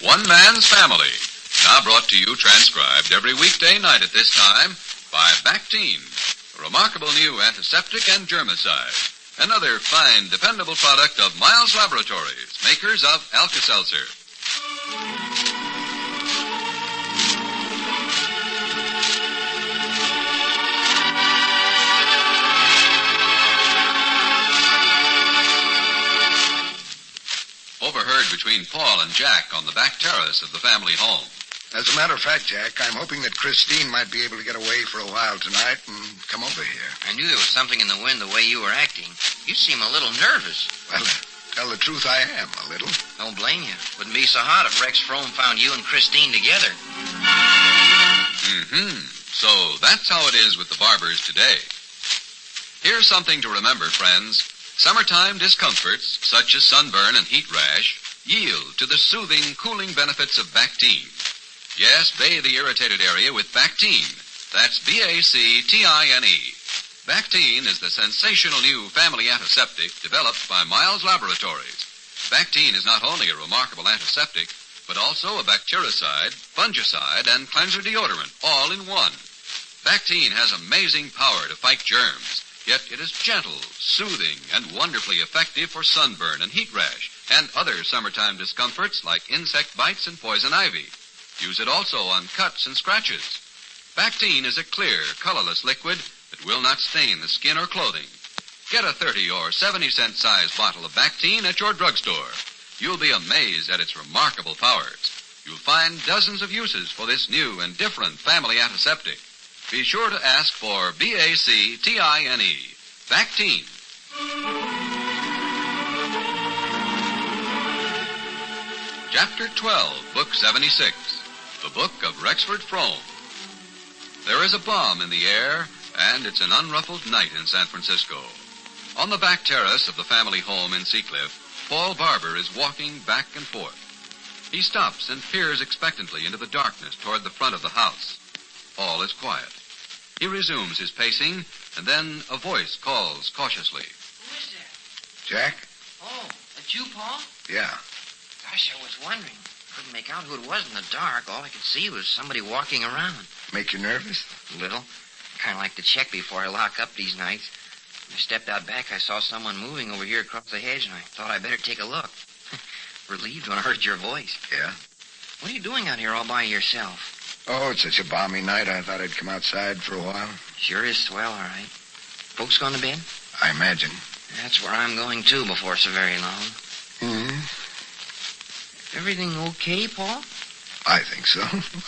One Man's Family. Now brought to you, transcribed every weekday night at this time by Bactine, a remarkable new antiseptic and germicide. Another fine, dependable product of Miles Laboratories, makers of Alka-Seltzer. Overheard between Paul and Jack on the back terrace of the family home. As a matter of fact, Jack, I'm hoping that Christine might be able to get away for a while tonight and come over here. I knew there was something in the wind the way you were acting. You seem a little nervous. Well, to tell the truth, I am a little. Don't blame you. Wouldn't be so hot if Rex Frome found you and Christine together. So that's how it is with the Barbours today. Here's something to remember, friends. Summertime discomforts, such as sunburn and heat rash, yield to the soothing, cooling benefits of Bactine. Yes, bathe the irritated area with Bactine. That's B-A-C-T-I-N-E. Bactine is the sensational new family antiseptic developed by Miles Laboratories. Bactine is not only a remarkable antiseptic, but also a bactericide, fungicide, and cleanser deodorant, all in one. Bactine has amazing power to fight germs, yet it is gentle, soothing, and wonderfully effective for sunburn and heat rash, and other summertime discomforts like insect bites and poison ivy. Use it also on cuts and scratches. Bactine is a clear, colorless liquid that will not stain the skin or clothing. Get a 30 or 70-cent size bottle of Bactine at your drugstore. You'll be amazed at its remarkable powers. You'll find dozens of uses for this new and different family antiseptic. Be sure to ask for B-A-C-T-I-N-E. Bactine. Chapter 12, Book 76. The Book of Rexford Frome. There is a bomb in the air, and it's an unruffled night in San Francisco. On the back terrace of the family home in Seacliff, Paul Barbour is walking back and forth. He stops and peers expectantly into the darkness toward the front of the house. All is quiet. He resumes his pacing, and then a voice calls cautiously. Who is there? Jack? Oh, that's you, Paul? Yeah. Gosh, I was wondering. Couldn't make out who it was in the dark. All I could see was somebody walking around. Make you nervous? A little. Kind of like to check before I lock up these nights. When I stepped out back, I saw someone moving over here across the hedge, and I thought I'd better take a look. Relieved when I heard your voice. Yeah? What are you doing out here all by yourself? Oh, it's such a balmy night, I thought I'd come outside for a while. Sure is swell, all right. Folks gone to bed? I imagine. That's where I'm going, too, before so very long. Mm-hmm. Everything okay, Paul? I think so.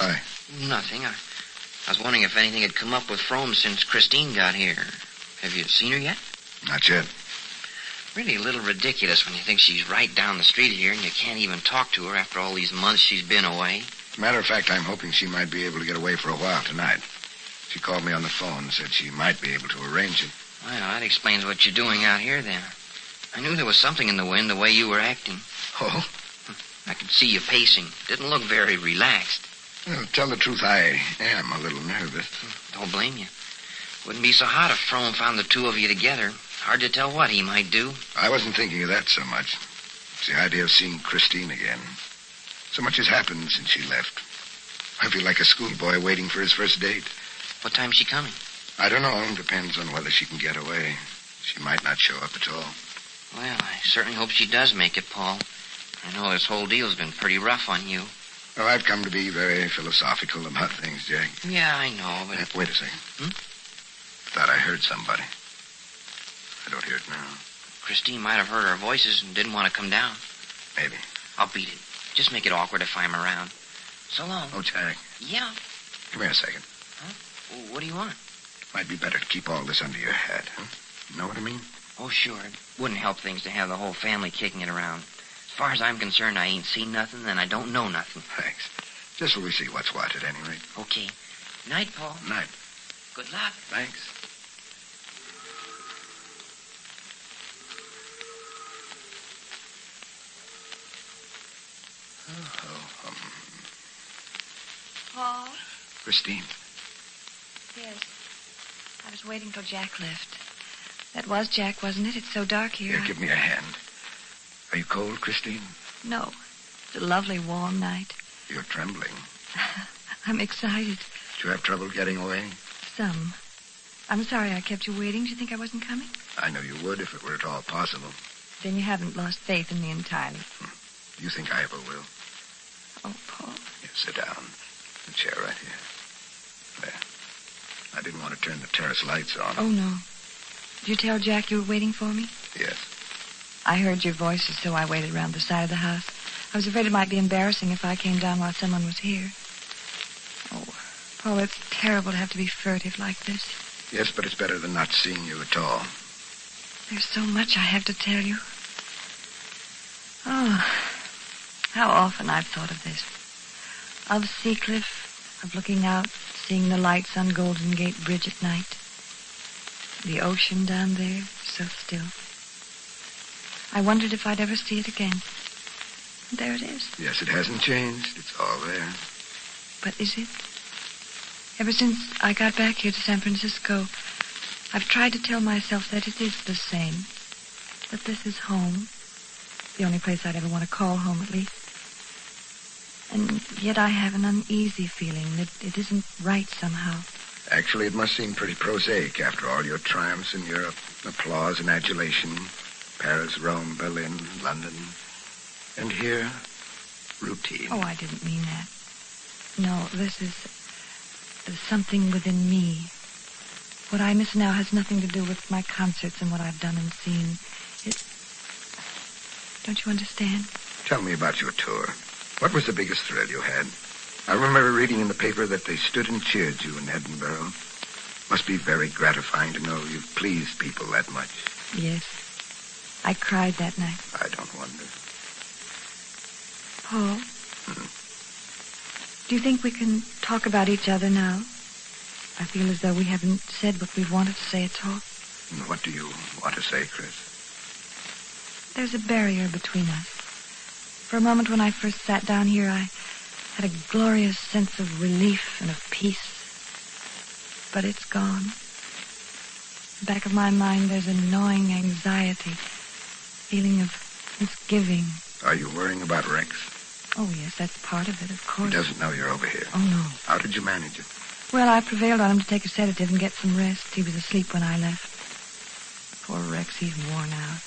Why? Nothing. I was wondering if anything had come up with Frome since Christine got here. Have you seen her yet? Not yet. Really a little ridiculous when you think she's right down the street here and you can't even talk to her after all these months she's been away. As a matter of fact, I'm hoping she might be able to get away for a while tonight. She called me on the phone and said she might be able to arrange it. Well, that explains what you're doing out here, then. I knew there was something in the wind the way you were acting. Oh? I could see you pacing. Didn't look very relaxed. Well, to tell the truth, I am a little nervous. Don't blame you. Wouldn't be so hot if Frome found the two of you together. Hard to tell what he might do. I wasn't thinking of that so much. It's the idea of seeing Christine again. So much has happened since she left. I feel like a schoolboy waiting for his first date. What time's she coming? I don't know. Depends on whether she can get away. She might not show up at all. Well, I certainly hope she does make it, Paul. I know this whole deal's been pretty rough on you. Oh, I've come to be very philosophical about things, Jack. Yeah, I know, but... Wait a second. Thought I heard somebody. I don't hear it now. Christine might have heard our voices and didn't want to come down. Maybe. I'll beat it. Just make it awkward if I'm around. So long. Oh, Jack. Yeah? Come here a second. Huh? Well, what do you want? Might be better to keep all this under your hat, huh? You know what I mean? Oh, sure. It wouldn't help things to have the whole family kicking it around. As far as I'm concerned, I ain't seen nothing, and I don't know nothing. Thanks. Just so we see what's what at any rate. Okay. Night, Paul. Night. Good luck. Thanks. Paul? Christine. Yes. I was waiting till Jack left. That was Jack, wasn't it? It's so dark here. Here, give me a hand. Are you cold, Christine? No. It's a lovely warm night. You're trembling. I'm excited. Did you have trouble getting away? Some. I'm sorry I kept you waiting. Did you think I wasn't coming? I know you would if it were at all possible. Then you haven't lost faith in me entirely. You think I ever will? Oh, Paul. Here, sit down. The chair right here. There. I didn't want to turn the terrace lights on. Oh, no. Did you tell Jack you were waiting for me? Yes. I heard your voices, so I waited around the side of the house. I was afraid it might be embarrassing if I came down while someone was here. Oh, Paul, it's terrible to have to be furtive like this. Yes, but it's better than not seeing you at all. There's so much I have to tell you. Oh, how often I've thought of this. Of Seacliff, of looking out, seeing the lights on Golden Gate Bridge at night. The ocean down there, so still. I wondered if I'd ever see it again. And there it is. Yes, it hasn't changed. It's all there. But is it? Ever since I got back here to San Francisco, I've tried to tell myself that it is the same. That this is home. The only place I'd ever want to call home, at least. And yet I have an uneasy feeling that it isn't right somehow. Actually, it must seem pretty prosaic after all your triumphs in Europe. Applause and adulation. Paris, Rome, Berlin, London. And here, routine. Oh, I didn't mean that. No, this is something within me. What I miss now has nothing to do with my concerts and what I've done and seen. Don't you understand? Tell me about your tour. What was the biggest thrill you had? I remember reading in the paper that they stood and cheered you in Edinburgh. Must be very gratifying to know you've pleased people that much. Yes. I cried that night. I don't wonder. Paul? Do you think we can talk about each other now? I feel as though we haven't said what we've wanted to say at all. And what do you want to say, Chris? There's a barrier between us. For a moment when I first sat down here, I had a glorious sense of relief and of peace. But it's gone. In the back of my mind, there's a gnawing anxiety, feeling of misgiving. Are you worrying about Rex? Oh, yes, that's part of it, of course. He doesn't know you're over here. Oh, no. How did you manage it? Well, I prevailed on him to take a sedative and get some rest. He was asleep when I left. Poor Rex, he's worn out.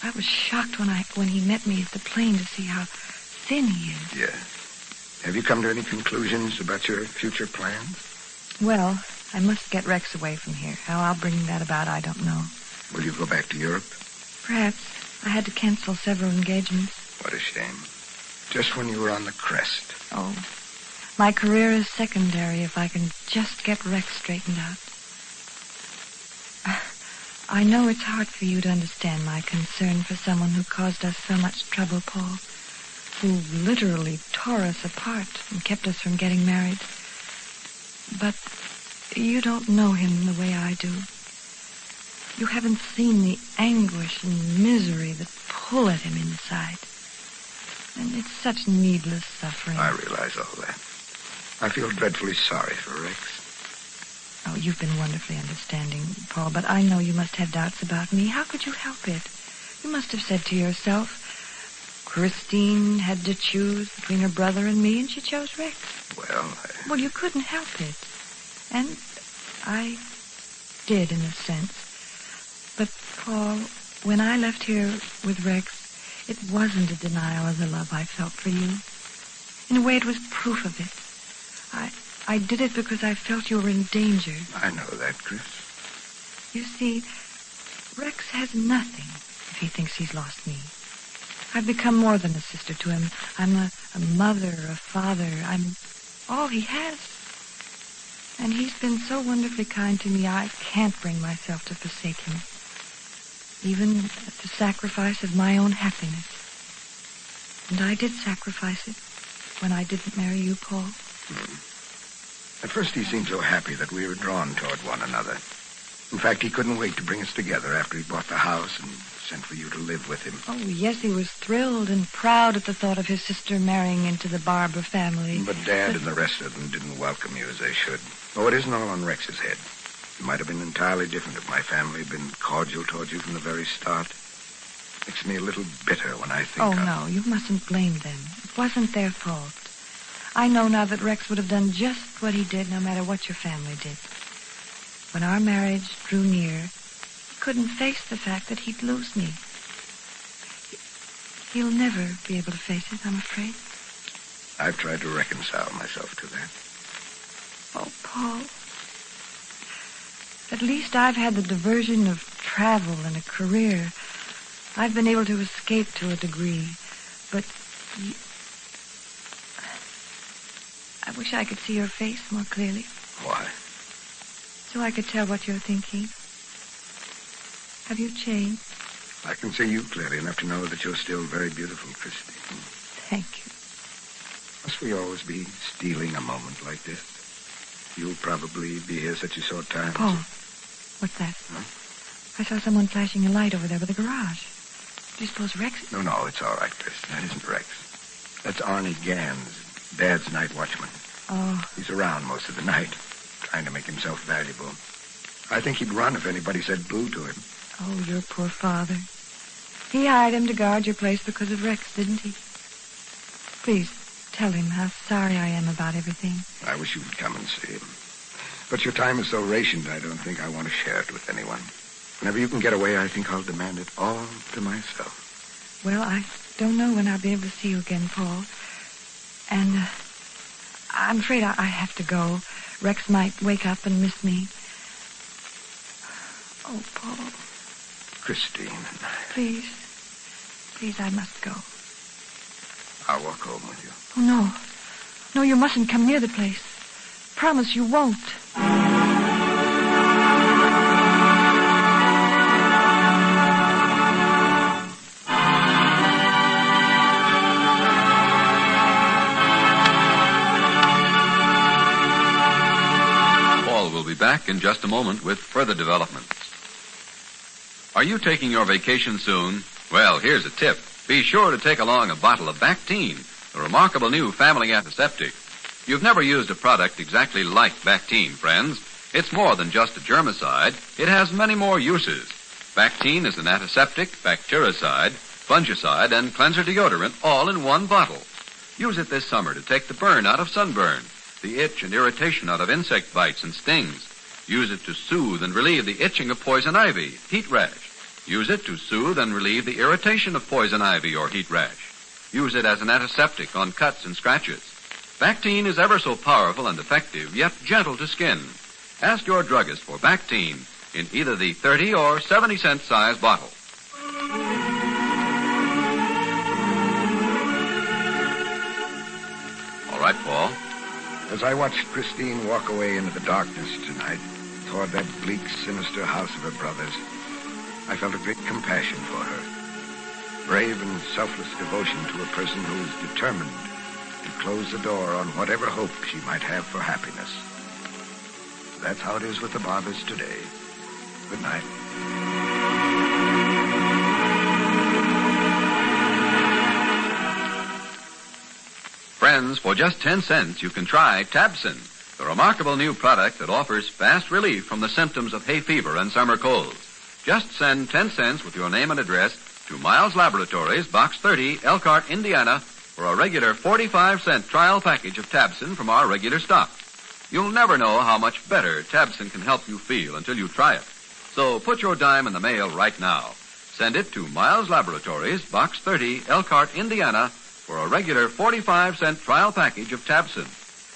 I was shocked when he met me at the plane to see how thin he is. Yeah. Have you come to any conclusions about your future plans? Well, I must get Rex away from here. How I'll bring that about, I don't know. Will you go back to Europe? Perhaps. I had to cancel several engagements. What a shame. Just when you were on the crest. Oh, my career is secondary if I can just get Rex straightened out. I know it's hard for you to understand my concern for someone who caused us so much trouble, Paul. Who literally tore us apart and kept us from getting married. But you don't know him the way I do. You haven't seen the anguish and misery that pull at him inside. And it's such needless suffering. I realize all that. I feel dreadfully sorry for Rex. Oh, you've been wonderfully understanding, Paul, but I know you must have doubts about me. How could you help it? You must have said to yourself, Christine had to choose between her brother and me, and she chose Rex. Well, you couldn't help it. And I did, in a sense. But, Paul, when I left here with Rex, it wasn't a denial of the love I felt for you. In a way, it was proof of it. I did it because I felt you were in danger. I know that, Chris. You see, Rex has nothing if he thinks he's lost me. I've become more than a sister to him. I'm a mother, a father. I'm all he has. And he's been so wonderfully kind to me, I can't bring myself to forsake him. Even at the sacrifice of my own happiness. And I did sacrifice it when I didn't marry you, Paul. At first he seemed so happy that we were drawn toward one another. In fact, he couldn't wait to bring us together after he bought the house and sent for you to live with him. Oh, yes, he was thrilled and proud at the thought of his sister marrying into the Barbour family. But Dad and the rest of them didn't welcome you as they should. Oh, it isn't all on Rex's head. It might have been entirely different if my family had been cordial toward you from the very start. Makes me a little bitter when I think no, you mustn't blame them. wasn't their fault. I know now that Rex would have done just what he did no matter what your family did. When our marriage drew near, he couldn't face the fact that he'd lose me. He'll never be able to face it, I'm afraid. I've tried to reconcile myself to that. Oh, Paul. At least I've had the diversion of travel and a career. I've been able to escape to a degree. But I wish I could see your face more clearly. Why? So I could tell what you're thinking. Have you changed? I can see you clearly enough to know that you're still very beautiful, Christine. Thank you. Must we always be stealing a moment like this? You'll probably be here such a short time. Paul, what's that? Huh? I saw someone flashing a light over there by the garage. Do you suppose Rex... No, it's all right, Chris. That isn't Rex. That's Arnie Gans, Dad's night watchman. Oh. He's around most of the night, trying to make himself valuable. I think he'd run if anybody said boo to him. Oh, your poor father. He hired him to guard your place because of Rex, didn't he? Please, tell him how sorry I am about everything. I wish you would come and see him. But your time is so rationed, I don't think I want to share it with anyone. Whenever you can get away, I think I'll demand it all to myself. Well, I don't know when I'll be able to see you again, Paul. And I'm afraid I have to go. Rex might wake up and miss me. Oh, Paul. Christine. Please, I must go. I'll walk home with you. Oh, no. No, you mustn't come near the place. Promise you won't. Paul will be back in just a moment with further developments. Are you taking your vacation soon? Well, here's a tip. Be sure to take along a bottle of Bactine, the remarkable new family antiseptic. You've never used a product exactly like Bactine, friends. It's more than just a germicide. It has many more uses. Bactine is an antiseptic, bactericide, fungicide, and cleanser deodorant all in one bottle. Use it this summer to take the burn out of sunburn, the itch and irritation out of insect bites and stings. Use it to soothe and relieve the itching of poison ivy, heat rash. Use it to soothe and relieve the irritation of poison ivy or heat rash. Use it as an antiseptic on cuts and scratches. Bactine is ever so powerful and effective, yet gentle to skin. Ask your druggist for Bactine in either the 30 or 70-cent size bottle. All right, Paul. As I watched Christine walk away into the darkness tonight, toward that bleak, sinister house of her brother's, I felt a great compassion for her. Brave and selfless devotion to a person who is determined to close the door on whatever hope she might have for happiness. That's how it is with the Barbours today. Good night. Friends, for just 10 cents, you can try Tabsin, the remarkable new product that offers fast relief from the symptoms of hay fever and summer colds. Just send 10 cents with your name and address to Miles Laboratories, Box 30, Elkhart, Indiana, for a regular 45-cent trial package of Tabsin from our regular stock. You'll never know how much better Tabsin can help you feel until you try it. So put your dime in the mail right now. Send it to Miles Laboratories, Box 30, Elkhart, Indiana, for a regular 45-cent trial package of Tabsin.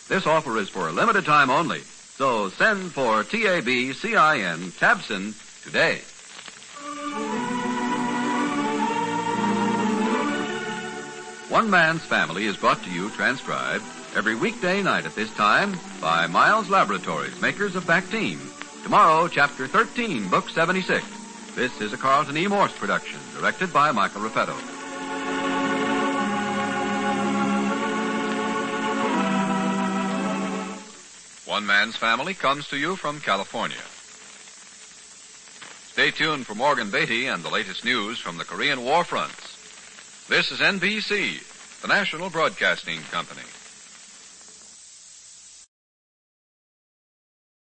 This offer is for a limited time only, so send for Tabcin, Tabsin, today. One Man's Family is brought to you, transcribed, every weekday night at this time by Miles Laboratories, makers of Bactine. Tomorrow, Chapter 13, Book 76. This is a Carlton E. Morse production, directed by Michael Raffetto. One Man's Family comes to you from California. Stay tuned for Morgan Beatty and the latest news from the Korean war fronts. This is NBC, the National Broadcasting Company.